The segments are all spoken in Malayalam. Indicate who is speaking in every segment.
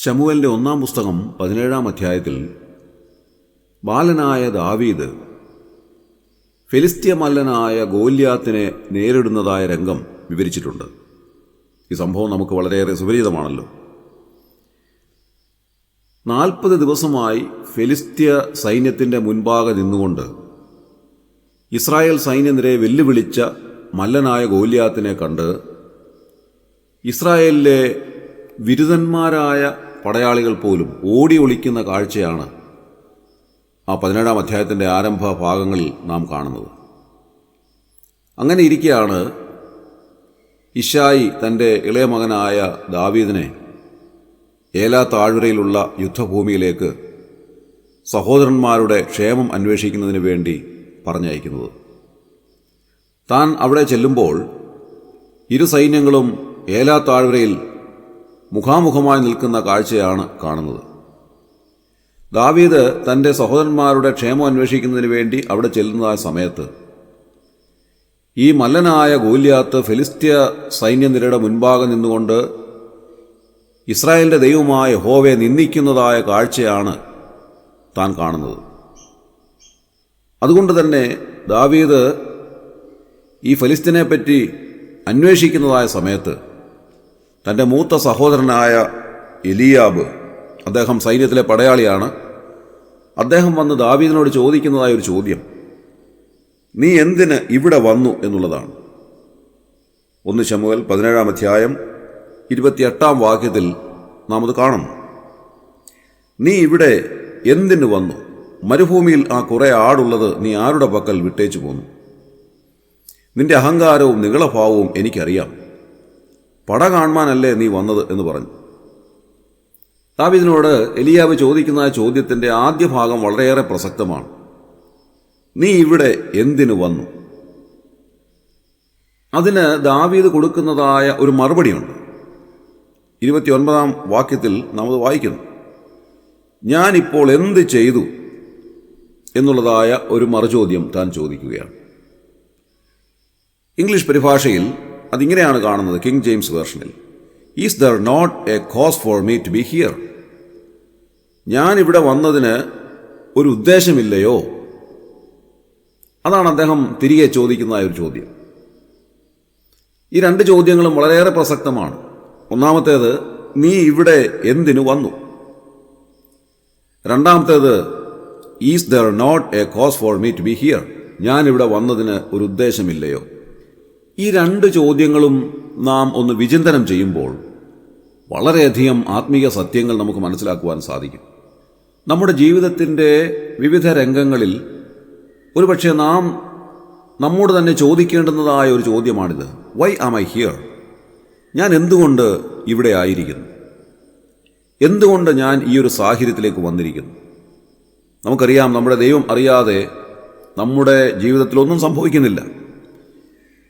Speaker 1: ശമൂവേലിൻ്റെ ഒന്നാം പുസ്തകം 17-ാം അധ്യായത്തിൽ ബാലനായ ദാവീദ് ഫെലിസ്ത്യ മല്ലനായ ഗോല്യാത്തിനെ നേരിടുന്നതായ രംഗം വിവരിച്ചിട്ടുണ്ട്. ഈ സംഭവം നമുക്ക് വളരെയേറെ സുപരിചിതമാണല്ലോ. 40 ദിവസമായി ഫെലിസ്ത്യ സൈന്യത്തിൻ്റെ മുൻപാകെ നിന്നുകൊണ്ട് ഇസ്രായേൽ സൈന്യനിരെ വെല്ലുവിളിച്ച മല്ലനായ ഗോല്യാത്തിനെ കണ്ട് ഇസ്രായേലിലെ വിരുദ്ധന്മാരായ പടയാളികൾ പോലും ഓടി ഒളിക്കുന്ന കാഴ്ചയാണ് ആ 17-ാം അധ്യായത്തിൻ്റെ ആരംഭ ഭാഗങ്ങളിൽ നാം കാണുന്നത്. അങ്ങനെ ഇരിക്കെയാണ് ഇശായി തൻ്റെ ഇളയ മകനായ ദാവീദിനെ ഏലാ താഴ്വരയിലുള്ള യുദ്ധഭൂമിയിലേക്ക് സഹോദരന്മാരുടെ ക്ഷേമം അന്വേഷിക്കുന്നതിന് വേണ്ടി പറഞ്ഞയക്കുന്നത്. താൻ അവിടെ ചെല്ലുമ്പോൾ ഇരു സൈന്യങ്ങളും ഏലാ താഴ്വരയിൽ മുഖാമുഖമായി നിൽക്കുന്ന കാഴ്ചയാണ് കാണുന്നത്. ദാവീദ് തൻ്റെ സഹോദരന്മാരുടെ ക്ഷേമം അന്വേഷിക്കുന്നതിന് വേണ്ടി അവിടെ ചെല്ലുന്ന സമയത്ത് ഈ മല്ലനായ ഗോല്യാത്ത് ഫെലിസ്ത്യ സൈന്യനിരയുടെ മുൻപാകെ നിന്നുകൊണ്ട് ഇസ്രായേലിൻ്റെ ദൈവമായ യഹോവയെ നിന്ദിക്കുന്നതായ കാഴ്ചയാണ് താൻ കാണുന്നത്. അതുകൊണ്ട് തന്നെ ദാവീദ് ഈ ഫെലിസ്ത്യനെപ്പറ്റി അന്വേഷിക്കുന്നതായ സമയത്ത് തൻ്റെ മൂത്ത സഹോദരനായ എലിയാബ്, അദ്ദേഹം സൈന്യത്തിലെ പടയാളിയാണ്, അദ്ദേഹം വന്ന് ദാവീദിനോട് ചോദിക്കുന്നതായ ഒരു ചോദ്യം, നീ എന്തിന് ഇവിടെ വന്നു എന്നുള്ളതാണ്. 1 ശമൂവേൽ 17-ാം അധ്യായം 28-ാം വാക്യത്തിൽ നാം അത് കാണും. നീ ഇവിടെ എന്തിനു വന്നു? മരുഭൂമിയിൽ ആ കുറേ ആടുള്ളത് നീ ആരുടെ പക്കൽ വിട്ടേച്ചു പോന്നു? നിന്റെ അഹങ്കാരവും നികളഭാവവും എനിക്കറിയാം. പട കാണുവാനല്ലേ നീ വന്നത് എന്ന് പറഞ്ഞു. ദാവീദിനോട് എലിയാബ് ചോദിക്കുന്ന ചോദ്യത്തിൻ്റെ ആദ്യ ഭാഗം വളരെയേറെ പ്രസക്തമാണ്. നീ ഇവിടെ എന്തിനു വന്നു? അതിന് ദാവീദ് കൊടുക്കുന്നതായ ഒരു മറുപടിയുണ്ട്. 29-ാം വാക്യത്തിൽ നാം അത് വായിക്കുന്നു. ഞാനിപ്പോൾ എന്ത് ചെയ്തു എന്നുള്ളതായ ഒരു മറുചോദ്യം താൻ ചോദിക്കുകയാണ്. ഇംഗ്ലീഷ് പരിഭാഷയിൽ അതിങ്ങനെയാണ് കാണുന്നത്. കിങ് ജെയിംസ് വേർഷനിൽ, is there not a cause for me to be here? ഞാനിവിടെ വന്നതിന് ഒരു ഉദ്ദേശമില്ലയോ? അതാണ് അദ്ദേഹം തിരികെ ചോദിക്കുന്ന ഒരു ചോദ്യം. ഈ രണ്ട് ചോദ്യങ്ങളും വളരെയേറെ പ്രസക്തമാണ്. ഒന്നാമത്തേത്, നീ ഇവിടെ എന്തിനു വന്നു? രണ്ടാമത്തേത്, is there not a cause for me to be here? ഞാനിവിടെ വന്നതിന് ഒരു ഉദ്ദേശമില്ലയോ? ഈ രണ്ട് ചോദ്യങ്ങളും നാം ഒന്ന് വിചിന്തനം ചെയ്യുമ്പോൾ വളരെയധികം ആത്മീയ സത്യങ്ങൾ നമുക്ക് മനസ്സിലാക്കുവാൻ സാധിക്കും. നമ്മുടെ ജീവിതത്തിൻ്റെ വിവിധ രംഗങ്ങളിൽ ഒരുപക്ഷെ നാം നമ്മോട് തന്നെ ചോദിക്കേണ്ടുന്നതായ ഒരു ചോദ്യമാണിത്. Why am I here? ഞാൻ എന്തുകൊണ്ട് ഇവിടെ ആയിരിക്കുന്നു? എന്തുകൊണ്ട് ഞാൻ ഈ ഒരു സാഹചര്യത്തിലേക്ക് വന്നിരിക്കുന്നു? നമുക്കറിയാം, നമ്മുടെ ദൈവം അറിയാതെ നമ്മുടെ ജീവിതത്തിലൊന്നും സംഭവിക്കുന്നില്ല.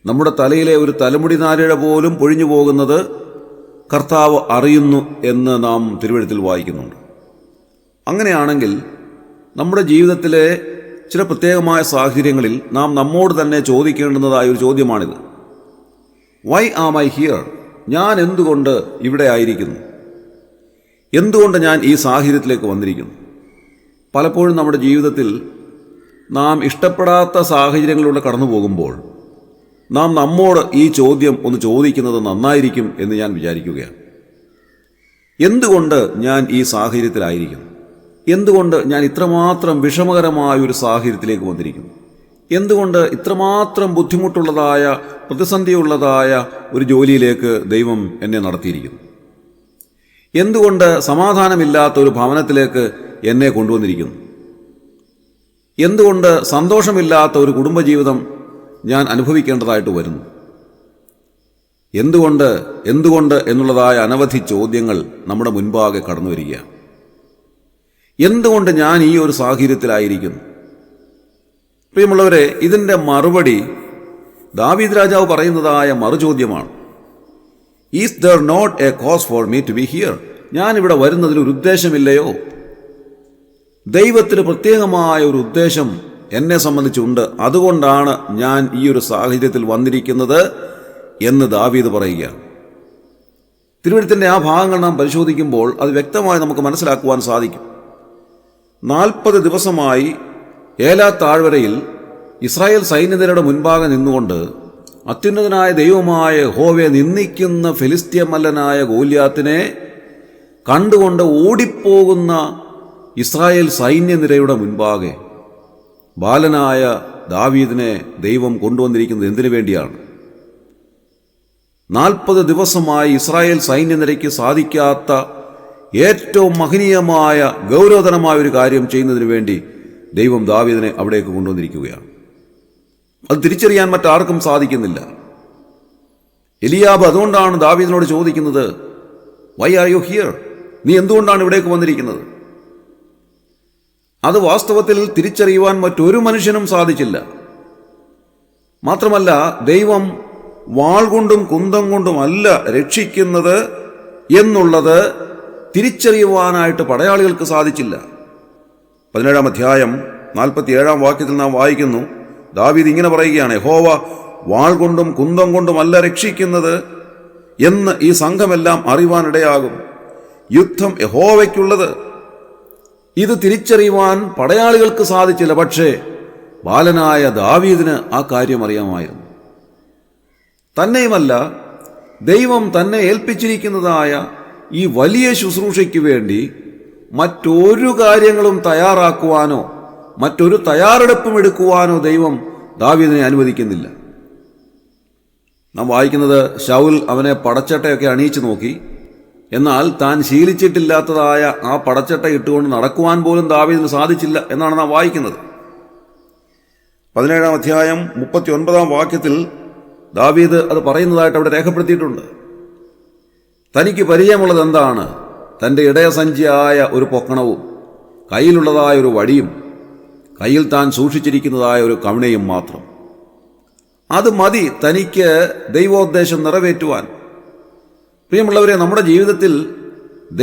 Speaker 1: നമ്മുടെ തലയിലെ ഒരു തലമുടി നാരിഴ പോലും പൊഴിഞ്ഞു പോകുന്നത് കർത്താവ് അറിയുന്നു എന്ന് നാം തിരുവെഴുത്തിൽ വായിക്കുന്നുണ്ട്. അങ്ങനെയാണെങ്കിൽ നമ്മുടെ ജീവിതത്തിലെ ചില പ്രത്യേകമായ സാഹചര്യങ്ങളിൽ നാം നമ്മോട് തന്നെ ചോദിക്കേണ്ടുന്നതായ ഒരു ചോദ്യമാണിത്. Why am I here? ഞാൻ എന്തുകൊണ്ട് ഇവിടെ ആയിരിക്കുന്നു? എന്തുകൊണ്ട് ഞാൻ ഈ സാഹചര്യത്തിലേക്ക് വന്നിരിക്കുന്നു? പലപ്പോഴും നമ്മുടെ ജീവിതത്തിൽ നാം ഇഷ്ടപ്പെടാത്ത സാഹചര്യങ്ങളിലൂടെ കടന്നു പോകുമ്പോൾ നാം നമ്മോട് ഈ ചോദ്യം ഒന്ന് ചോദിക്കുന്നത് നന്നായിരിക്കും എന്ന് ഞാൻ വിചാരിക്കുകയാണ്. എന്തുകൊണ്ട് ഞാൻ ഈ സാഹചര്യത്തിലായിരിക്കുന്നു? എന്തുകൊണ്ട് ഞാൻ ഇത്രമാത്രം വിഷമകരമായ ഒരു സാഹചര്യത്തിലേക്ക് വന്നിരിക്കുന്നു? എന്തുകൊണ്ട് ഇത്രമാത്രം ബുദ്ധിമുട്ടുള്ളതായ, പ്രതിസന്ധിയുള്ളതായ ഒരു ജോലിയിലേക്ക് ദൈവം എന്നെ നടത്തിയിരിക്കുന്നു? എന്തുകൊണ്ട് സമാധാനമില്ലാത്ത ഒരു ഭവനത്തിലേക്ക് എന്നെ കൊണ്ടുവന്നിരിക്കുന്നു? എന്തുകൊണ്ട് സന്തോഷമില്ലാത്ത ഒരു കുടുംബജീവിതം ഞാൻ അനുഭവിക്കേണ്ടതായിട്ട് വരുന്നു? എന്തുകൊണ്ട് എന്നുള്ളതായ അനവധി ചോദ്യങ്ങൾ നമ്മുടെ മുൻപാകെ കടന്നു വരികയാണ്. എന്തുകൊണ്ട് ഞാൻ ഈ ഒരു സാഹചര്യത്തിലായിരിക്കുന്നു? പ്രിയമുള്ളവരെ, ഇതിൻ്റെ മറുപടി ദാവീദ് രാജാവ് പറയുന്നതായ മറുചോദ്യമാണ്. Is there not a cause for me to be here? ഞാനിവിടെ വരുന്നതിനൊരു ഉദ്ദേശമില്ലയോ? ദൈവത്തിന് പ്രത്യേകമായ ഒരു ഉദ്ദേശം എന്നെ സംബന്ധിച്ചുണ്ട്. അതുകൊണ്ടാണ് ഞാൻ ഈ ഒരു സാഹചര്യത്തിൽ വന്നിരിക്കുന്നത് എന്ന് ദാവീദ് പറയുക. തിരുവെഴുത്തിൻ്റെ ആ ഭാഗങ്ങൾ നാം പരിശോധിക്കുമ്പോൾ അത് വ്യക്തമായി നമുക്ക് മനസ്സിലാക്കുവാൻ സാധിക്കും. 40 ദിവസമായി ഏലാ താഴ്വരയിൽ ഇസ്രായേൽ സൈന്യനിരയുടെ മുൻപാകെ നിന്നുകൊണ്ട് അത്യുന്നതനായ ദൈവമായ യഹോവയെ നിന്ദിക്കുന്ന ഫെലിസ്ത്യ മല്ലനായ ഗോലിയാത്തിനെ കണ്ടുകൊണ്ട് ഓടിപ്പോകുന്ന ഇസ്രായേൽ സൈന്യനിരയുടെ മുൻപാകെ ബാലനായ ദാവീദിനെ ദൈവം കൊണ്ടുവന്നിരിക്കുന്നത് എന്തിനു വേണ്ടിയാണ്? 40 ദിവസമായി ഇസ്രായേൽ സൈന്യനിരയ്ക്ക് സാധിക്കാത്ത ഏറ്റവും മഹനീയമായ ഗൗരവതരമായ ഒരു കാര്യം ചെയ്യുന്നതിന് വേണ്ടി ദൈവം ദാവീദിനെ അവിടേക്ക് കൊണ്ടുവന്നിരിക്കുകയാണ്. അത് തിരിച്ചറിയാൻ മറ്റാർക്കും സാധിക്കുന്നില്ല. എലിയാബ് അതുകൊണ്ടാണ് ദാവീദിനോട് ചോദിക്കുന്നത്, വൈ ആർ യു ഹിയർ? നീ എന്തുകൊണ്ടാണ് ഇവിടേക്ക് വന്നിരിക്കുന്നത്? അത് വാസ്തവത്തിൽ തിരിച്ചറിയുവാൻ മറ്റൊരു മനുഷ്യനും സാധിച്ചില്ല. മാത്രമല്ല, ദൈവം വാൾ കൊണ്ടും കുന്തം കൊണ്ടുമല്ല രക്ഷിക്കുന്നത് എന്നുള്ളത് തിരിച്ചറിയുവാനായിട്ട് പടയാളികൾക്ക് സാധിച്ചില്ല. 17-ാം അധ്യായം 47-ാം വാക്യത്തിൽ നാം വായിക്കുന്നു, ദാവീദ് ഇങ്ങനെ പറയുകയാണ്, യഹോവ വാൾ കൊണ്ടും കുന്തം കൊണ്ടുമല്ല രക്ഷിക്കുന്നത് എന്ന് ഈ സംഘമെല്ലാം അറിവാനിടയാകും. യുദ്ധം യഹോവയ്ക്കുള്ളത്. ഇത് തിരിച്ചറിയുവാൻ പടയാളികൾക്ക് സാധിച്ചില്ല. പക്ഷേ ബാലനായ ദാവീദിന് ആ കാര്യം അറിയാമായിരുന്നു. തന്നെയുമല്ല, ദൈവം തന്നെ ഏൽപ്പിച്ചിരിക്കുന്നതായ ഈ വലിയ ശുശ്രൂഷയ്ക്ക് വേണ്ടി മറ്റൊരു കാര്യങ്ങളും തയ്യാറാക്കുവാനോ മറ്റൊരു തയ്യാറെടുപ്പും എടുക്കുവാനോ ദൈവം ദാവീദിനെ അനുവദിക്കുന്നില്ല. നാം വായിക്കുന്നത്, ശൗൽ അവനെ പടച്ചട്ടയൊക്കെ അണിയിച്ചു നോക്കി, എന്നാൽ താൻ ശീലിച്ചിട്ടില്ലാത്തതായ ആ പടച്ചട്ട ഇട്ടുകൊണ്ട് നടക്കുവാൻ പോലും ദാവീദിന് സാധിച്ചില്ല എന്നാണ് നാം വായിക്കുന്നത്. 17-ാം അധ്യായം 39-ാം വാക്യത്തിൽ ദാവീദ് അത് പറയുന്നതായിട്ട് അവിടെ രേഖപ്പെടുത്തിയിട്ടുണ്ട്. തനിക്ക് പരിചയമുള്ളത് എന്താണ്? തൻ്റെ ഇടയസഞ്ചിയായ ഒരു പൊക്കണവും കയ്യിലുള്ളതായ ഒരു വടിയും കയ്യിൽ താൻ സൂക്ഷിച്ചിരിക്കുന്നതായ ഒരു കവണയും മാത്രം. അത് മതി തനിക്ക് ദൈവോദ്ദേശം നിറവേറ്റുവാൻ. പ്രിയമുള്ളവരെ, നമ്മുടെ ജീവിതത്തിൽ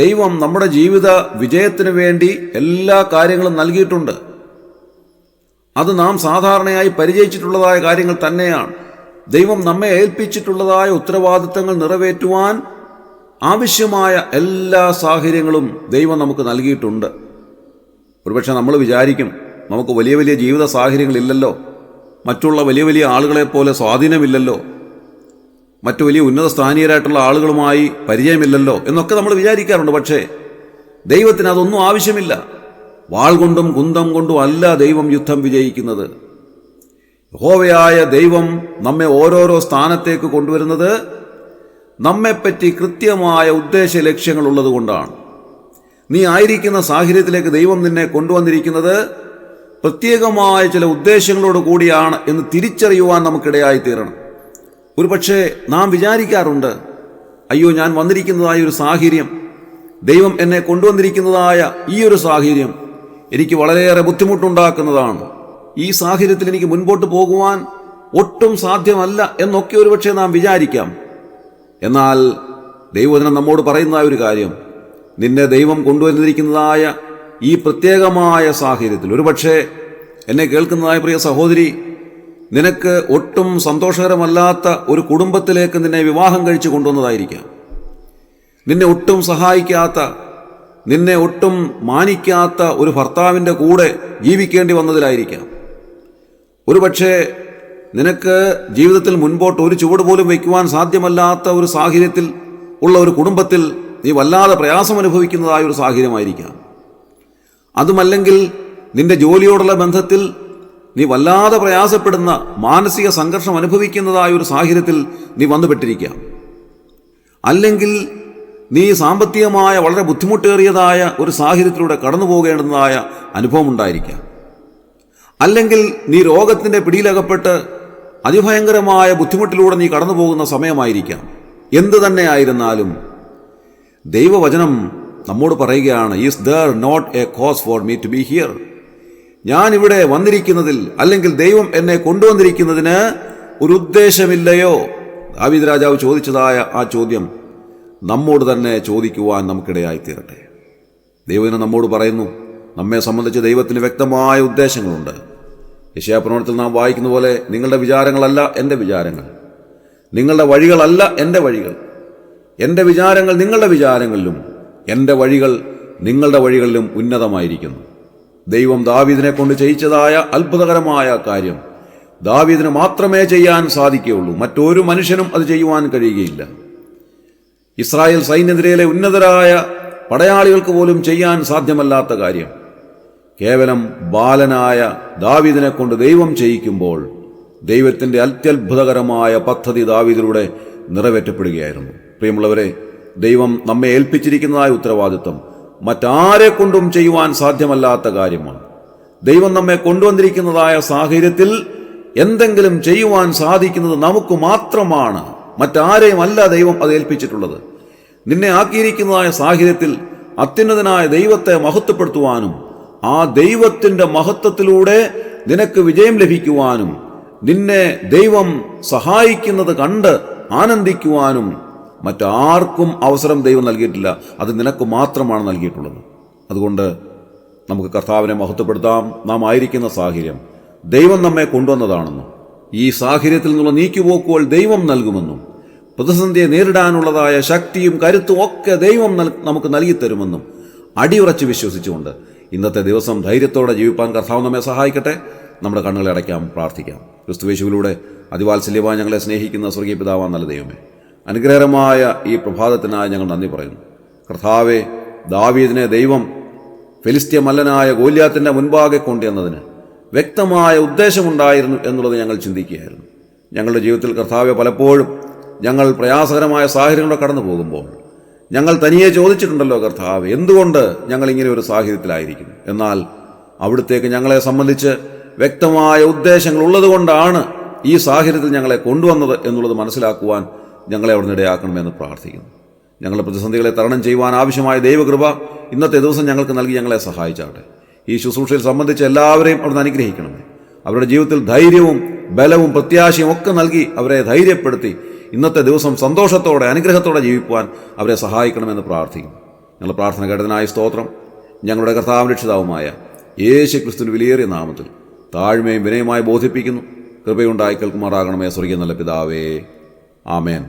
Speaker 1: ദൈവം നമ്മുടെ ജീവിത വിജയത്തിന് വേണ്ടി എല്ലാ കാര്യങ്ങളും നൽകിയിട്ടുണ്ട്. അത് നാം സാധാരണയായി പരിചയിച്ചിട്ടുള്ളതായ കാര്യങ്ങൾ തന്നെയാണ്. ദൈവം നമ്മെ ഏൽപ്പിച്ചിട്ടുള്ളതായ ഉത്തരവാദിത്തങ്ങൾ നിറവേറ്റുവാൻ ആവശ്യമായ എല്ലാ സാഹചര്യങ്ങളും ദൈവം നമുക്ക് നൽകിയിട്ടുണ്ട്. ഒരുപക്ഷെ നമ്മൾ വിചാരിക്കും, നമുക്ക് വലിയ വലിയ ജീവിത സാഹചര്യങ്ങളില്ലല്ലോ, മറ്റുള്ള വലിയ വലിയ ആളുകളെപ്പോലെ സ്വാധീനമില്ലല്ലോ, മറ്റു വലിയ ഉന്നത സ്ഥാനീയരായിട്ടുള്ള ആളുകളുമായി പരിചയമില്ലല്ലോ എന്നൊക്കെ നമ്മൾ വിചാരിക്കാറുണ്ട്. പക്ഷേ ദൈവത്തിന് അതൊന്നും ആവശ്യമില്ല. വാൾ കൊണ്ടും കുന്തം കൊണ്ടും അല്ല ദൈവം യുദ്ധം വിജയിക്കുന്നത്. യഹോവയായ ദൈവം നമ്മെ ഓരോരോ സ്ഥാനത്തേക്ക് കൊണ്ടുവരുന്നത് നമ്മെപ്പറ്റി കൃത്യമായ ഉദ്ദേശ ലക്ഷ്യങ്ങൾ ഉള്ളത് കൊണ്ടാണ്. നീ ആയിരിക്കുന്ന സാഹചര്യത്തിലേക്ക് ദൈവം നിന്നെ കൊണ്ടുവന്നിരിക്കുന്നത് പ്രത്യേകമായ ചില ഉദ്ദേശങ്ങളോട് കൂടിയാണ് എന്ന് തിരിച്ചറിയുവാൻ നമുക്കിടയായി തീരണം. ഒരുപക്ഷെ നാം വിചാരിക്കാറുണ്ട്, അയ്യോ, ഞാൻ വന്നിരിക്കുന്നതായ ഒരു സാഹചര്യം, ദൈവം എന്നെ കൊണ്ടുവന്നിരിക്കുന്നതായ ഈ ഒരു സാഹചര്യം എനിക്ക് വളരെയേറെ ബുദ്ധിമുട്ടുണ്ടാക്കുന്നതാണ്. ഈ സാഹചര്യത്തിൽ എനിക്ക് മുൻപോട്ട് പോകുവാൻ ഒട്ടും സാധ്യമല്ല എന്നൊക്കെ ഒരുപക്ഷെ നാം വിചാരിക്കാം. എന്നാൽ ദൈവവചനം നമ്മോട് പറയുന്ന ഒരു കാര്യം, നിന്നെ ദൈവം കൊണ്ടുവന്നിരിക്കുന്നതായ ഈ പ്രത്യേകമായ സാഹചര്യത്തിൽ, ഒരുപക്ഷെ എന്നെ കേൾക്കുന്നതായ പ്രിയ സഹോദരി, നിനക്ക് ഒട്ടും സന്തോഷകരമല്ലാത്ത ഒരു കുടുംബത്തിലേക്ക് നിന്നെ വിവാഹം കഴിച്ചു കൊണ്ടുവന്നതായിരിക്കാം. നിന്നെ ഒട്ടും സഹായിക്കാത്ത, നിന്നെ ഒട്ടും മാനിക്കാത്ത ഒരു ഭർത്താവിൻ്റെ കൂടെ ജീവിക്കേണ്ടി വന്നതിലായിരിക്കാം. ഒരുപക്ഷെ നിനക്ക് ജീവിതത്തിൽ മുൻപോട്ട് ഒരു ചുവട് പോലും വയ്ക്കുവാൻ സാധ്യമല്ലാത്ത ഒരു സാഹചര്യത്തിൽ ഉള്ള ഒരു കുടുംബത്തിൽ നീ വല്ലാതെ പ്രയാസം അനുഭവിക്കുന്നതായ ഒരു സാഹചര്യമായിരിക്കാം. അതുമല്ലെങ്കിൽ നിന്റെ ജോലിയോടുള്ള ബന്ധത്തിൽ നീ വല്ലാതെ പ്രയാസപ്പെടുന്ന, മാനസിക സംഘർഷം അനുഭവിക്കുന്നതായ ഒരു സാഹചര്യത്തിൽ നീ വന്നുപെട്ടിരിക്കാം. അല്ലെങ്കിൽ നീ സാമ്പത്തികമായ വളരെ ബുദ്ധിമുട്ടേറിയതായ ഒരു സാഹചര്യത്തിലൂടെ കടന്നു പോകേണ്ടതായ അനുഭവം ഉണ്ടായിരിക്കാം. അല്ലെങ്കിൽ നീ രോഗത്തിൻ്റെ പിടിയിലകപ്പെട്ട് അതിഭയങ്കരമായ ബുദ്ധിമുട്ടിലൂടെ നീ കടന്നു പോകുന്ന സമയമായിരിക്കാം. എന്തു തന്നെ ആയിരുന്നാലും ദൈവവചനം നമ്മോട് പറയുകയാണ്, is there not a cause for me to be here? ഞാനിവിടെ വന്നിരിക്കുന്നതിൽ, അല്ലെങ്കിൽ ദൈവം എന്നെ കൊണ്ടുവന്നിരിക്കുന്നതിന് ഒരു ഉദ്ദേശമില്ലയോ? ദാവീദ് രാജാവ് ചോദിച്ചതായ ആ ചോദ്യം നമ്മോട് തന്നെ ചോദിക്കുവാൻ നമുക്കിടയായി തീരട്ടെ. ദൈവം നമ്മോട് പറയുന്നു, നമ്മെ സംബന്ധിച്ച് ദൈവത്തിന് വ്യക്തമായ ഉദ്ദേശങ്ങളുണ്ട്. യെശയ്യാപ്രവചനത്തിൽ നാം വായിക്കുന്ന പോലെ, നിങ്ങളുടെ വിചാരങ്ങളല്ല എൻ്റെ വിചാരങ്ങൾ, നിങ്ങളുടെ വഴികളല്ല എൻ്റെ വഴികൾ, എൻ്റെ വിചാരങ്ങൾ നിങ്ങളുടെ വിചാരങ്ങളിലും എൻ്റെ വഴികൾ നിങ്ങളുടെ വഴികളിലും ഉന്നതമായിരിക്കുന്നു. ദൈവം ദാവീദിനെ കൊണ്ട് ചെയ്യിച്ചതായ അത്ഭുതകരമായ കാര്യം ദാവീദിന് മാത്രമേ ചെയ്യാൻ സാധിക്കുകയുള്ളൂ. മറ്റൊരു മനുഷ്യനും അത് ചെയ്യുവാൻ കഴിയുകയില്ല. ഇസ്രായേൽ സൈന്യനിരയിലെ ഉന്നതരായ പടയാളികൾക്ക് പോലും ചെയ്യാൻ സാധ്യമല്ലാത്ത കാര്യം കേവലം ബാലനായ ദാവീദിനെ കൊണ്ട് ദൈവം ചെയ്യിക്കുമ്പോൾ ദൈവത്തിൻ്റെ അത്യത്ഭുതകരമായ പദ്ധതി ദാവീദിലൂടെ നിറവേറ്റപ്പെടുകയായിരുന്നു. പ്രിയമുള്ളവരെ, ദൈവം നമ്മെ ഏൽപ്പിച്ചിരിക്കുന്നതായ ഉത്തരവാദിത്വം മറ്റാരെ കൊണ്ടും ചെയ്യുവാൻ സാധ്യമല്ലാത്ത കാര്യമാണ്. ദൈവം നമ്മെ കൊണ്ടുവന്നിരിക്കുന്നതായ സാഹചര്യത്തിൽ എന്തെങ്കിലും ചെയ്യുവാൻ സാധിക്കുന്നത് നമുക്ക് മാത്രമാണ്. മറ്റാരെയും അല്ല ദൈവം അത് ഏൽപ്പിച്ചിട്ടുള്ളത്. നിന്നെ ആക്കിയിരിക്കുന്നതായ സാഹചര്യത്തിൽ അത്യുന്നതനായ ദൈവത്തെ മഹത്വപ്പെടുത്തുവാനും ആ ദൈവത്തിൻ്റെ മഹത്വത്തിലൂടെ നിനക്ക് വിജയം ലഭിക്കുവാനും നിന്നെ ദൈവം സഹായിക്കുന്നത് കണ്ട് ആനന്ദിക്കുവാനും മറ്റാർക്കും അവസരം ദൈവം നൽകിയിട്ടില്ല. അത് നിനക്ക് മാത്രമാണ് നൽകിയിട്ടുള്ളത്. അതുകൊണ്ട് നമുക്ക് കർത്താവിനെ മഹത്വപ്പെടുത്താം. നാം ആയിരിക്കുന്ന സാഹചര്യം ദൈവം നമ്മെ കൊണ്ടുവന്നതാണെന്നും ഈ സാഹചര്യത്തിൽ നിന്നുള്ള നീക്കുപോക്കുകൾ ദൈവം നൽകുമെന്നും പ്രതിസന്ധിയെ നേരിടാനുള്ളതായ ശക്തിയും കരുത്തും ഒക്കെ ദൈവം നമുക്ക് നൽകിത്തരുമെന്നും അടിയുറച്ച് വിശ്വസിച്ചുകൊണ്ട് ഇന്നത്തെ ദിവസം ധൈര്യത്തോടെ ജീവിപ്പാൻ കർത്താവ് നമ്മെ സഹായിക്കട്ടെ. നമ്മുടെ കണ്ണുകളെ അടയ്ക്കാം, പ്രാർത്ഥിക്കാം. ക്രിസ്തുയേശുവിലൂടെ അതിവാത്സല്യമായി ഞങ്ങളെ സ്നേഹിക്കുന്ന സ്വർഗീയ പിതാവാം നല്ല ദൈവമേ, അനുഗ്രഹകരമായ ഈ പ്രഭാതത്തിനായി ഞങ്ങൾ നന്ദി പറയുന്നു. കർത്താവെ, ദാവീദിനെ ദൈവം ഫെലിസ്ത്യ മല്ലനായ ഗോലിയാത്തിൻ്റെ മുൻപാകെ കൊണ്ടുവന്നതിന് വ്യക്തമായ ഉദ്ദേശമുണ്ടായിരുന്നു എന്നുള്ളത് ഞങ്ങൾ ചിന്തിക്കുകയായിരുന്നു. ഞങ്ങളുടെ ജീവിതത്തിൽ കർത്താവെ, പലപ്പോഴും ഞങ്ങൾ പ്രയാസകരമായ സാഹചര്യങ്ങളെ കടന്നു പോകുമ്പോൾ ഞങ്ങൾ തനിയെ ചോദിച്ചിട്ടുണ്ടല്ലോ കർത്താവ്, എന്തുകൊണ്ട് ഞങ്ങൾ ഇങ്ങനെ ഒരു സാഹചര്യത്തിലായിരിക്കും? എന്നാൽ അവിടുത്തേക്ക് ഞങ്ങളെ സംബന്ധിച്ച് വ്യക്തമായ ഉദ്ദേശങ്ങൾ ഉള്ളതുകൊണ്ടാണ് ഈ സാഹചര്യത്തിൽ ഞങ്ങളെ കൊണ്ടുവന്നത് എന്നുള്ളത് മനസ്സിലാക്കുവാൻ ഞങ്ങളെ അവിടുന്ന് ഇടയാക്കണമെന്ന് പ്രാർത്ഥിക്കുന്നു. ഞങ്ങളുടെ പ്രതിസന്ധികളെ തരണം ചെയ്യുവാൻ ആവശ്യമായ ദൈവകൃപ ഇന്നത്തെ ദിവസം ഞങ്ങൾക്ക് നൽകി ഞങ്ങളെ സഹായിച്ചാട്ടെ. ഈ ശുശ്രൂഷയിൽ സംബന്ധിച്ച് എല്ലാവരെയും അവിടുന്ന് അനുഗ്രഹിക്കണമേ. അവരുടെ ജീവിതത്തിൽ ധൈര്യവും ബലവും പ്രത്യാശയും ഒക്കെ നൽകി അവരെ ധൈര്യപ്പെടുത്തി ഇന്നത്തെ ദിവസം സന്തോഷത്തോടെ അനുഗ്രഹത്തോടെ ജീവിക്കുവാൻ അവരെ സഹായിക്കണമെന്ന് പ്രാർത്ഥിക്കുന്നു. ഞങ്ങളുടെ പ്രാർത്ഥന കേട്ടതിനായി സ്തോത്രം. ഞങ്ങളുടെ കർത്താവ് രക്ഷിതാവുമായ യേശു ക്രിസ്തുവിന്റെ വിലയേറിയ നാമത്തിൽ താഴ്മയും വിനയമായി ബോധിപ്പിക്കുന്നു. കൃപയുണ്ടായി കേൾക്കുമാറാകണമേ സ്വർഗീയ നല്ല പിതാവേ. ആമേൻ.